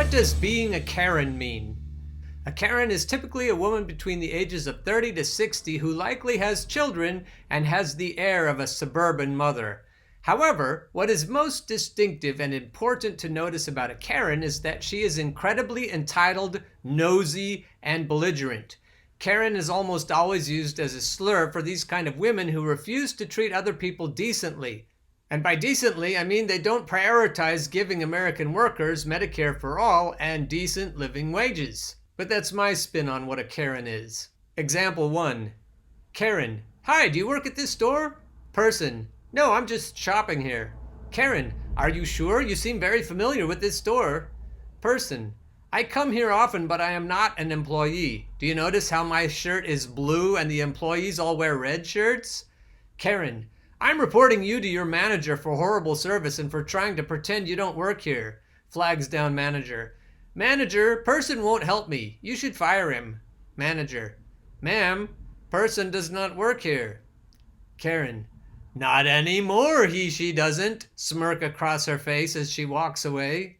What does being a Karen mean? A Karen is typically a woman between the ages of 30 to 60 who likely has children and has the air of a suburban mother. However, what is most distinctive and important to notice about a Karen is that she is incredibly entitled, nosy, and belligerent. Karen is almost always used as a slur for these kind of women who refuse to treat other people decently. And by decently, I mean they don't prioritize giving American workers Medicare for all and decent living wages. But that's my spin on what a Karen is. Example 1. Karen: Hi, do you work at this store? Person: No, I'm just shopping here. Karen: Are you sure? You seem very familiar with this store. Person: I come here often, but I am not an employee. Do you notice how my shirt is blue and the employees all wear red shirts? Karen: I'm reporting you to your manager for horrible service and for trying to pretend you don't work here. Flags down manager. Manager: Person won't help me. You should fire him. Manager: Ma'am, person does not work here. Karen: Not anymore, she doesn't. Smirk across her face as she walks away.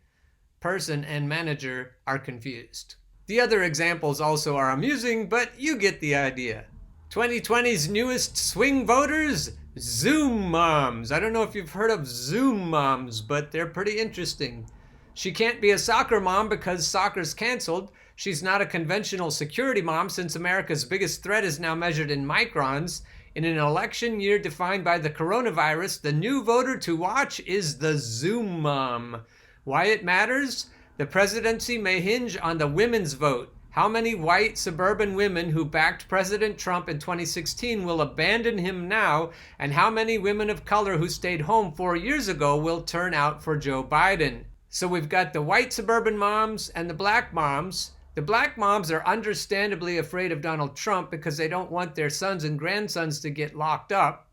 Person and manager are confused. The other examples also are amusing, but you get the idea. 2020's newest swing voters? Zoom moms. I don't know if you've heard of Zoom moms, but they're pretty interesting. She can't be a soccer mom because soccer's canceled. She's not a conventional security mom since America's biggest threat is now measured in microns. In an election year defined by the coronavirus, the new voter to watch is the Zoom mom. Why it matters? The presidency may hinge on the women's vote. How many white suburban women who backed President Trump in 2016 will abandon him now, and how many women of color who stayed home 4 years ago will turn out for Joe Biden? So we've got the white suburban moms and the black moms. The black moms are understandably afraid of Donald Trump because they don't want their sons and grandsons to get locked up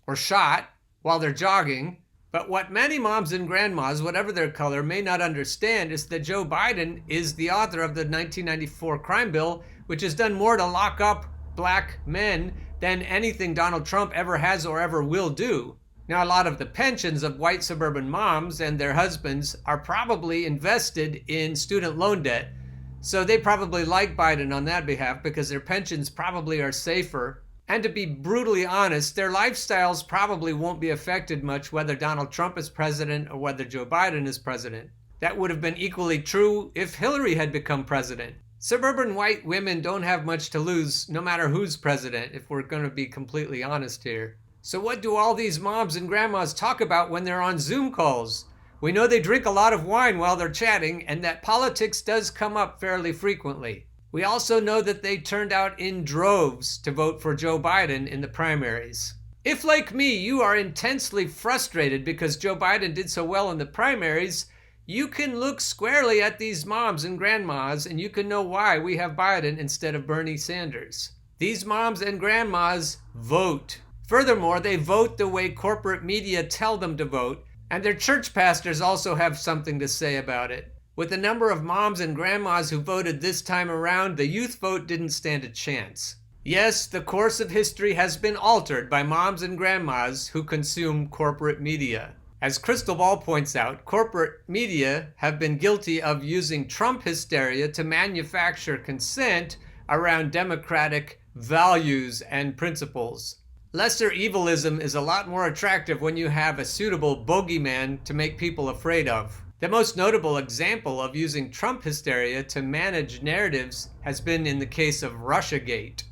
or shot while they're jogging. But what many moms and grandmas, whatever their color, may not understand is that Joe Biden is the author of the 1994 crime bill, which has done more to lock up black men than anything Donald Trump ever has or ever will do. Now, a lot of the pensions of white suburban moms and their husbands are probably invested in student loan debt. So they probably like Biden on that behalf because their pensions probably are safer. And to be brutally honest, their lifestyles probably won't be affected much whether Donald Trump is president or whether Joe Biden is president. That would have been equally true if Hillary had become president. Suburban white women don't have much to lose no matter who's president, if we're going to be completely honest here. So what do all these moms and grandmas talk about when they're on Zoom calls? We know they drink a lot of wine while they're chatting and that politics does come up fairly frequently. We also know that they turned out in droves to vote for Joe Biden in the primaries. If, like me, you are intensely frustrated because Joe Biden did so well in the primaries, you can look squarely at these moms and grandmas and you can know why we have Biden instead of Bernie Sanders. These moms and grandmas vote. Furthermore, they vote the way corporate media tell them to vote, and their church pastors also have something to say about it. With the number of moms and grandmas who voted this time around, the youth vote didn't stand a chance. Yes, the course of history has been altered by moms and grandmas who consume corporate media. As Crystal Ball points out, corporate media have been guilty of using Trump hysteria to manufacture consent around democratic values and principles. Lesser evilism is a lot more attractive when you have a suitable bogeyman to make people afraid of. The most notable example of using Trump hysteria to manage narratives has been in the case of Russiagate.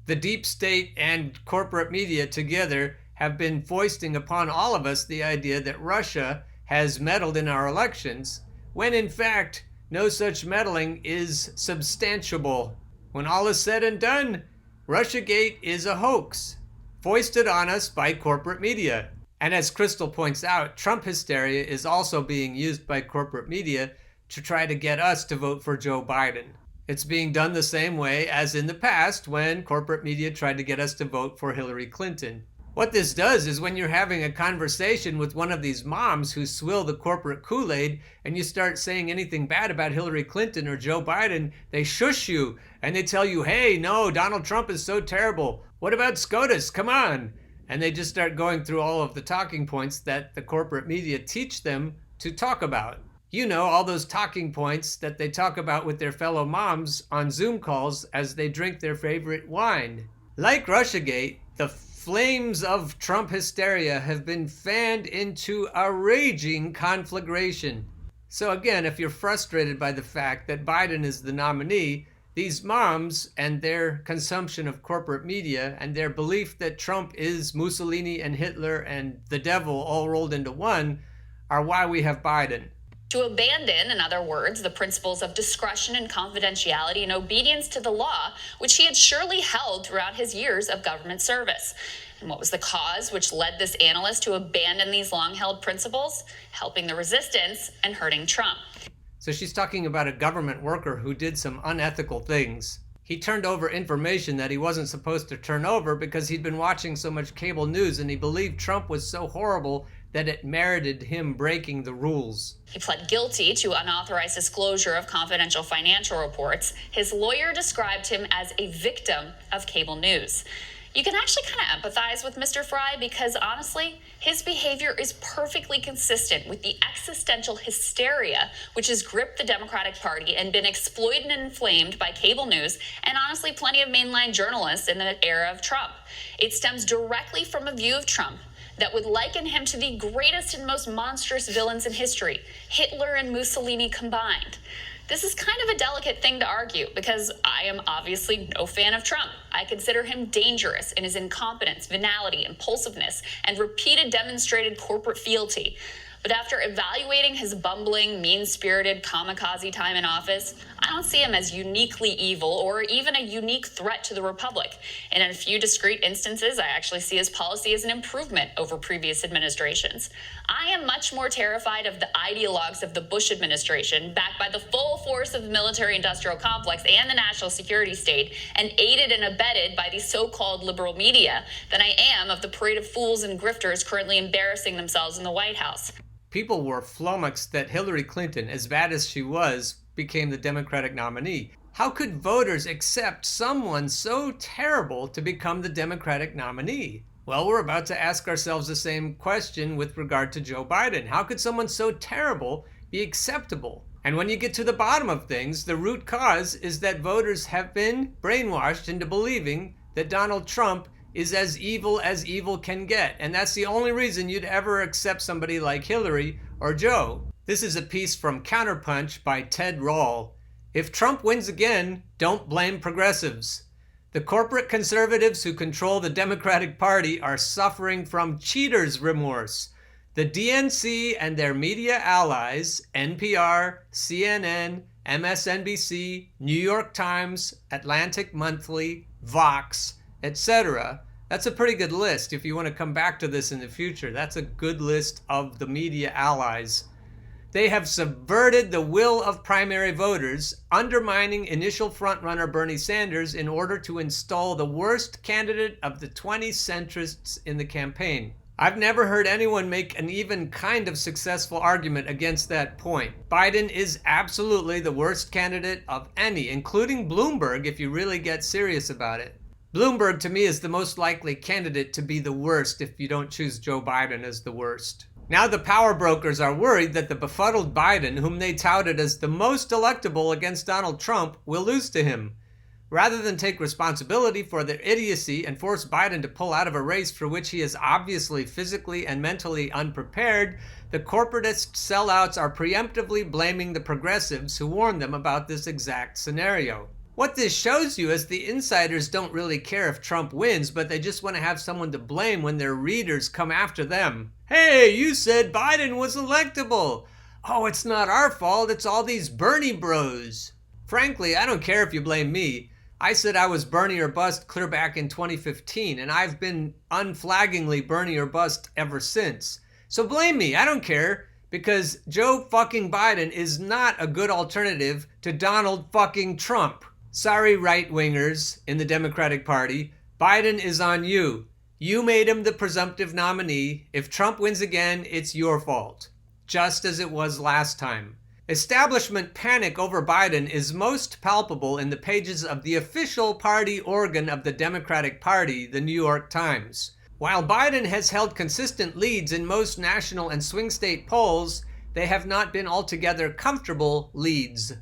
The deep state and corporate media together have been foisting upon all of us the idea that Russia has meddled in our elections, when in fact, no such meddling is substantiable. When all is said and done, Russiagate is a hoax, foisted on us by corporate media. And as Crystal points out, Trump hysteria is also being used by corporate media to try to get us to vote for Joe Biden. It's being done the same way as in the past when corporate media tried to get us to vote for Hillary Clinton. What this does is when you're having a conversation with one of these moms who swill the corporate Kool-Aid and you start saying anything bad about Hillary Clinton or Joe Biden, they shush you and they tell you, hey, no, Donald Trump is so terrible. What about SCOTUS? Come on. And they just start going through all of the talking points that the corporate media teach them to talk about. You know, all those talking points that they talk about with their fellow moms on Zoom calls as they drink their favorite wine. Like Russiagate, the flames of Trump hysteria have been fanned into a raging conflagration. So again, if you're frustrated by the fact that Biden is the nominee, these moms and their consumption of corporate media and their belief that Trump is Mussolini and Hitler and the devil all rolled into one are why we have Biden. To abandon, in other words, the principles of discretion and confidentiality and obedience to the law, which he had surely held throughout his years of government service. And what was the cause which led this analyst to abandon these long-held principles? Helping the resistance and hurting Trump. So she's talking about a government worker who did some unethical things. He turned over information that he wasn't supposed to turn over because he'd been watching so much cable news and he believed Trump was so horrible that it merited him breaking the rules. He pled guilty to unauthorized disclosure of confidential financial reports. His lawyer described him as a victim of cable news. You can actually kind of empathize with Mr. Fry because honestly, his behavior is perfectly consistent with the existential hysteria which has gripped the Democratic Party and been exploited and inflamed by cable news and honestly plenty of mainline journalists in the era of Trump. It stems directly from a view of Trump that would liken him to the greatest and most monstrous villains in history, Hitler and Mussolini combined. This is kind of a delicate thing to argue because I am obviously no fan of Trump. I consider him dangerous in his incompetence, venality, impulsiveness, and repeated demonstrated corporate fealty. But after evaluating his bumbling, mean-spirited kamikaze time in office, I don't see him as uniquely evil or even a unique threat to the Republic. And in a few discrete instances, I actually see his policy as an improvement over previous administrations. I am much more terrified of the ideologues of the Bush administration, backed by the full force of the military-industrial complex and the national security state, and aided and abetted by the so-called liberal media, than I am of the parade of fools and grifters currently embarrassing themselves in the White House. People were flummoxed that Hillary Clinton, as bad as she was, became the Democratic nominee. How could voters accept someone so terrible to become the Democratic nominee? Well, we're about to ask ourselves the same question with regard to Joe Biden. How could someone so terrible be acceptable? And when you get to the bottom of things, the root cause is that voters have been brainwashed into believing that Donald Trump is as evil can get. And that's the only reason you'd ever accept somebody like Hillary or Joe. This is a piece from Counterpunch by Ted Rall. If Trump wins again, don't blame progressives. The corporate conservatives who control the Democratic Party are suffering from cheater's remorse. The DNC and their media allies, NPR, CNN, MSNBC, New York Times, Atlantic Monthly, Vox, etc. That's a pretty good list. If you want to come back to this in the future, that's a good list of the media allies. They have subverted the will of primary voters, undermining initial frontrunner Bernie Sanders in order to install the worst candidate of the 20 centrists in the campaign. I've never heard anyone make an even kind of successful argument against that point. Biden is absolutely the worst candidate of any, including Bloomberg, if you really get serious about it. Bloomberg, to me, is the most likely candidate to be the worst if you don't choose Joe Biden as the worst. Now the power brokers are worried that the befuddled Biden, whom they touted as the most electable against Donald Trump, will lose to him. Rather than take responsibility for their idiocy and force Biden to pull out of a race for which he is obviously physically and mentally unprepared, the corporatist sellouts are preemptively blaming the progressives who warned them about this exact scenario. What this shows you is the insiders don't really care if Trump wins, but they just want to have someone to blame when their readers come after them. Hey, you said Biden was electable. Oh, it's not our fault, it's all these Bernie bros. Frankly, I don't care if you blame me. I said I was Bernie or bust clear back in 2015, and I've been unflaggingly Bernie or bust ever since. So blame me, I don't care, because Joe fucking Biden is not a good alternative to Donald fucking Trump. Sorry, right-wingers in the Democratic Party, Biden is on you. You made him the presumptive nominee. If Trump wins again, it's your fault, just as it was last time. Establishment panic over Biden is most palpable in the pages of the official party organ of the Democratic Party, the New York Times. While Biden has held consistent leads in most national and swing state polls, They have not been altogether comfortable leads,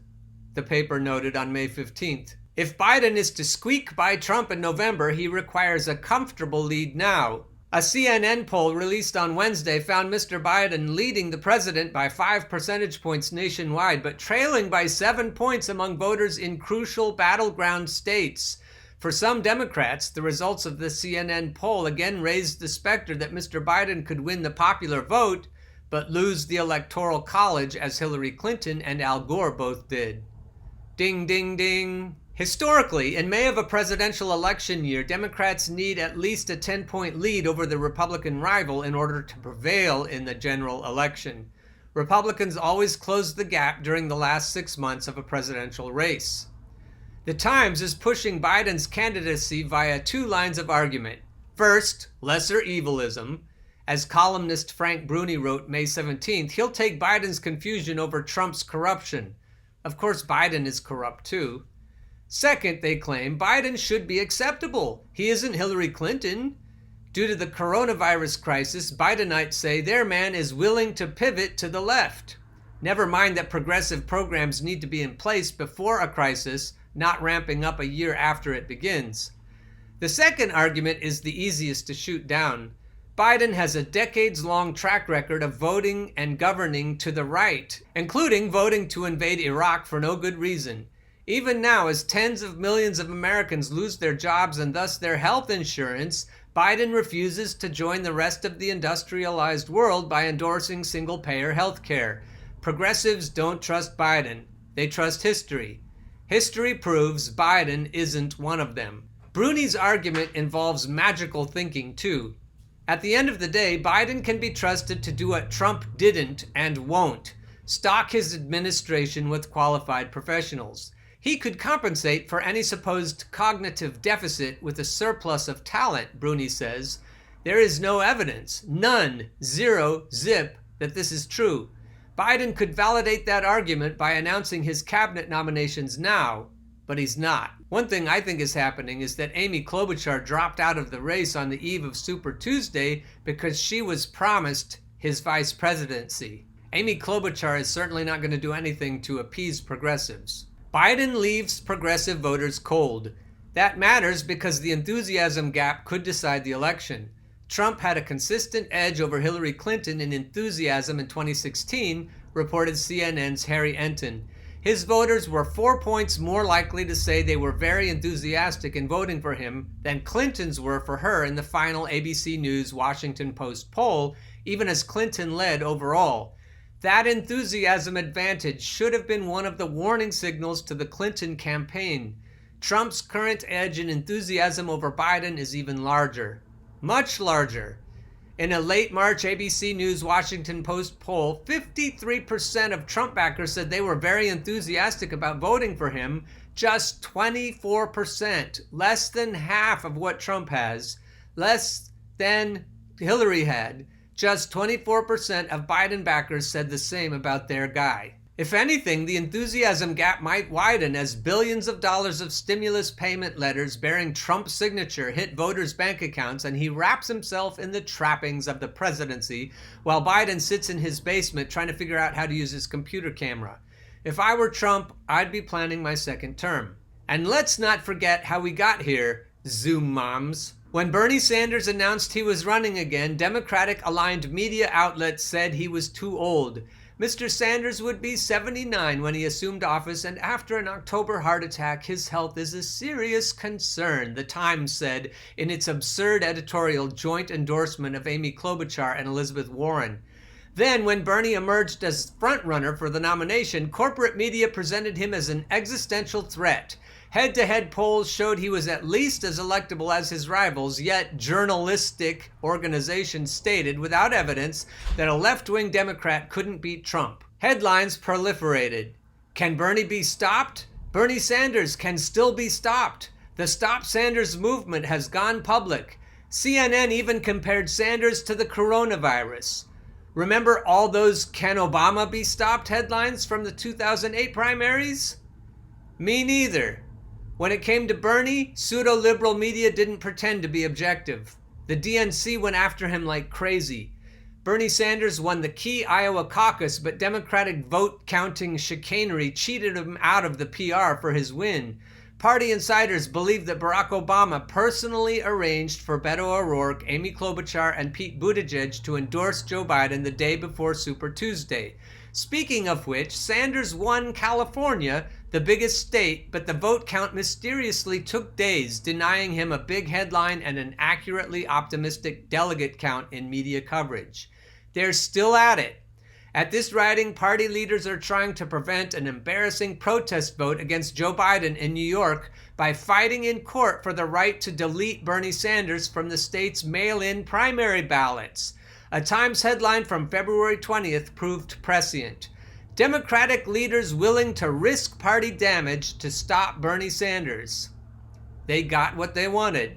the paper noted on May 15th. If Biden is to squeak by Trump in November, he requires a comfortable lead now. A CNN poll released on Wednesday found Mr. Biden leading the president by 5 percentage points nationwide, but trailing by 7 points among voters in crucial battleground states. For some Democrats, the results of the CNN poll again raised the specter that Mr. Biden could win the popular vote, but lose the Electoral College as Hillary Clinton and Al Gore both did. Ding, ding, ding. Historically, in May of a presidential election year, Democrats need at least a 10-point lead over the Republican rival in order to prevail in the general election. Republicans always close the gap during the last 6 months of a presidential race. The Times is pushing Biden's candidacy via 2 lines of argument. First, lesser evilism. As columnist Frank Bruni wrote May 17th, he'll take Biden's confusion over Trump's corruption. Of course, Biden is corrupt too. Second, they claim, Biden should be acceptable. He isn't Hillary Clinton. Due to the coronavirus crisis, Bidenites say their man is willing to pivot to the left. Never mind that progressive programs need to be in place before a crisis, not ramping up a year after it begins. The second argument is the easiest to shoot down. Biden has a decades-long track record of voting and governing to the right, including voting to invade Iraq for no good reason. Even now, as tens of millions of Americans lose their jobs and thus their health insurance, Biden refuses to join the rest of the industrialized world by endorsing single-payer health care. Progressives don't trust Biden. They trust history. History proves Biden isn't one of them. Bruni's argument involves magical thinking, too. At the end of the day, Biden can be trusted to do what Trump didn't and won't: stock his administration with qualified professionals. He could compensate for any supposed cognitive deficit with a surplus of talent, Bruni says. There is no evidence, none, zero, zip, that this is true. Biden could validate that argument by announcing his cabinet nominations now, but he's not. One thing I think is happening is that Amy Klobuchar dropped out of the race on the eve of Super Tuesday because she was promised his vice presidency. Amy Klobuchar is certainly not going to do anything to appease progressives. Biden leaves progressive voters cold. That matters because the enthusiasm gap could decide the election. Trump had a consistent edge over Hillary Clinton in enthusiasm in 2016, reported CNN's Harry Enton. His voters were 4 points more likely to say they were very enthusiastic in voting for him than Clinton's were for her in the final ABC News Washington Post poll, even as Clinton led overall. That enthusiasm advantage should have been one of the warning signals to the Clinton campaign. Trump's current edge in enthusiasm over Biden is even larger. Much larger. In a late March ABC News Washington Post poll, 53% of Trump backers said they were very enthusiastic about voting for him. Just 24%, less than half of what Trump has, less than Hillary had. Just 24% of Biden backers said the same about their guy. If anything, the enthusiasm gap might widen as billions of dollars of stimulus payment letters bearing Trump's signature hit voters' bank accounts and he wraps himself in the trappings of the presidency while Biden sits in his basement trying to figure out how to use his computer camera. If I were Trump, I'd be planning my second term. And let's not forget how we got here, Zoom moms. When Bernie Sanders announced he was running again, Democratic-aligned media outlets said he was too old. Mr. Sanders would be 79 when he assumed office, and after an October heart attack, his health is a serious concern, the Times said in its absurd editorial joint endorsement of Amy Klobuchar and Elizabeth Warren. Then, when Bernie emerged as frontrunner for the nomination, corporate media presented him as an existential threat. Head-to-head polls showed he was at least as electable as his rivals, yet journalistic organizations stated without evidence that a left-wing Democrat couldn't beat Trump. Headlines proliferated. Can Bernie be stopped? Bernie Sanders can still be stopped. The Stop Sanders movement has gone public. CNN even compared Sanders to the coronavirus. Remember all those "Can Obama be stopped" headlines from the 2008 primaries? Me neither. When it came to Bernie, pseudo-liberal media didn't pretend to be objective. The DNC went after him like crazy. Bernie Sanders won the key Iowa caucus, but Democratic vote counting chicanery cheated him out of the PR for his win. Party insiders believe that Barack Obama personally arranged for Beto O'Rourke, Amy Klobuchar, and Pete Buttigieg to endorse Joe Biden the day before Super Tuesday. Speaking of which, Sanders won California, the biggest state, but the vote count mysteriously took days, denying him a big headline and an accurately optimistic delegate count in media coverage. They're still at it. At this writing, party leaders are trying to prevent an embarrassing protest vote against Joe Biden in New York by fighting in court for the right to delete Bernie Sanders from the state's mail-in primary ballots. A Times headline from February 20th proved prescient. Democratic leaders willing to risk party damage to stop Bernie Sanders. They got what they wanted.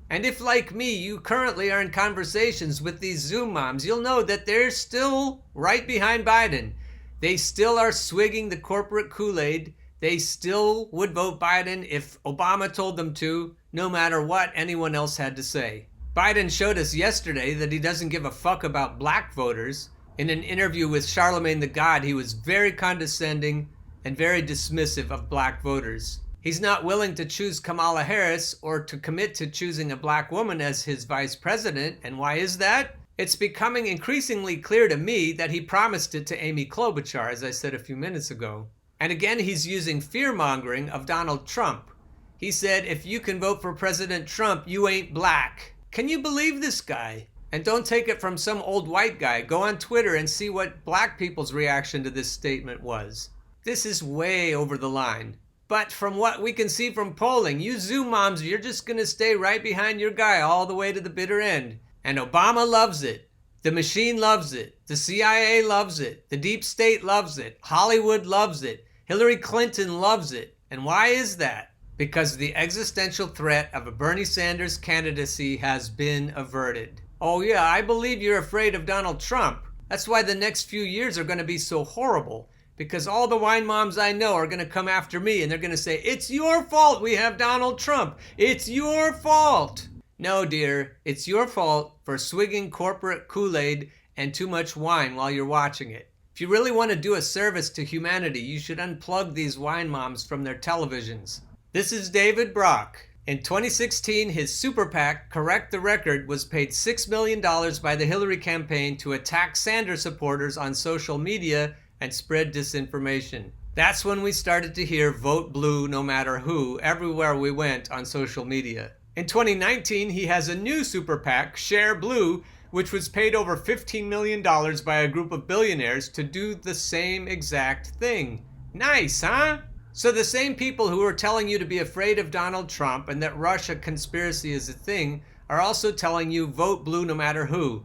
And if, like me, you currently are in conversations with these Zoom moms, you'll know that they're still right behind Biden. They still are swigging the corporate Kool-Aid. They still would vote Biden if Obama told them to, no matter what anyone else had to say. Biden showed us yesterday that he doesn't give a fuck about black voters. In an interview with Charlemagne the God, he was very condescending and very dismissive of black voters. He's not willing to choose Kamala Harris or to commit to choosing a black woman as his vice president. And why is that? It's becoming increasingly clear to me that he promised it to Amy Klobuchar, as I said a few minutes ago. And again, he's using fear-mongering of Donald Trump. He said, if you can vote for President Trump, you ain't black. Can you believe this guy? And don't take it from some old white guy. Go on Twitter and see what black people's reaction to this statement was. This is way over the line. But from what we can see from polling, you Zoom moms, you're just going to stay right behind your guy all the way to the bitter end. And Obama loves it. The machine loves it. The CIA loves it. The deep state loves it. Hollywood loves it. Hillary Clinton loves it. And why is that? Because the existential threat of a Bernie Sanders candidacy has been averted. Oh yeah, I believe you're afraid of Donald Trump. That's why the next few years are going to be so horrible. Because all the wine moms I know are going to come after me and they're going to say, it's your fault we have Donald Trump. It's your fault. No, dear, it's your fault for swigging corporate Kool-Aid and too much wine while you're watching it. If you really want to do a service to humanity, you should unplug these wine moms from their televisions. This is David Brock. In 2016, his super PAC, Correct the Record, was paid $6 million by the Hillary campaign to attack Sanders supporters on social media and spread disinformation. That's when we started to hear vote blue no matter who everywhere we went on social media. In 2019, he has a new super PAC, Share Blue, which was paid over $15 million by a group of billionaires to do the same exact thing. Nice, huh? So the same people who are telling you to be afraid of Donald Trump and that Russia conspiracy is a thing are also telling you vote blue no matter who.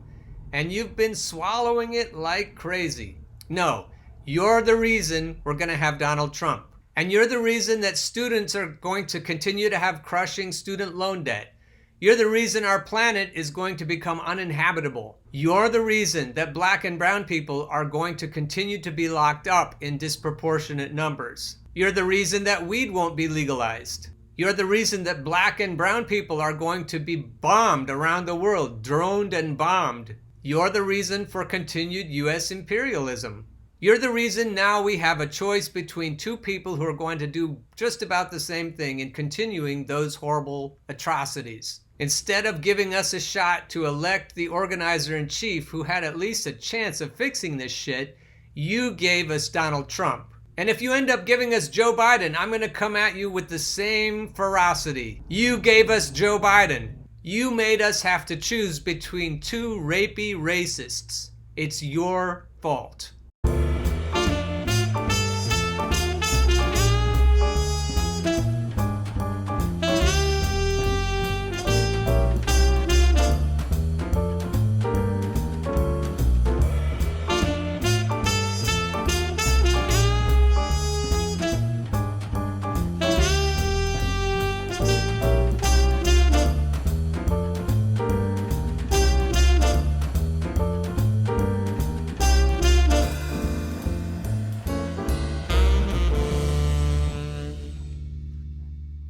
And you've been swallowing it like crazy. No. You're the reason we're going to have Donald Trump. And you're the reason that students are going to continue to have crushing student loan debt. You're the reason our planet is going to become uninhabitable. You're the reason that black and brown people are going to continue to be locked up in disproportionate numbers. You're the reason that weed won't be legalized. You're the reason that black and brown people are going to be bombed around the world, droned and bombed. You're the reason for continued U.S. imperialism. You're the reason now we have a choice between two people who are going to do just about the same thing and continuing those horrible atrocities. Instead of giving us a shot to elect the organizer-in-chief who had at least a chance of fixing this shit, you gave us Donald Trump. And if you end up giving us Joe Biden, I'm going to come at you with the same ferocity. You gave us Joe Biden. You made us have to choose between two rapey racists. It's your fault.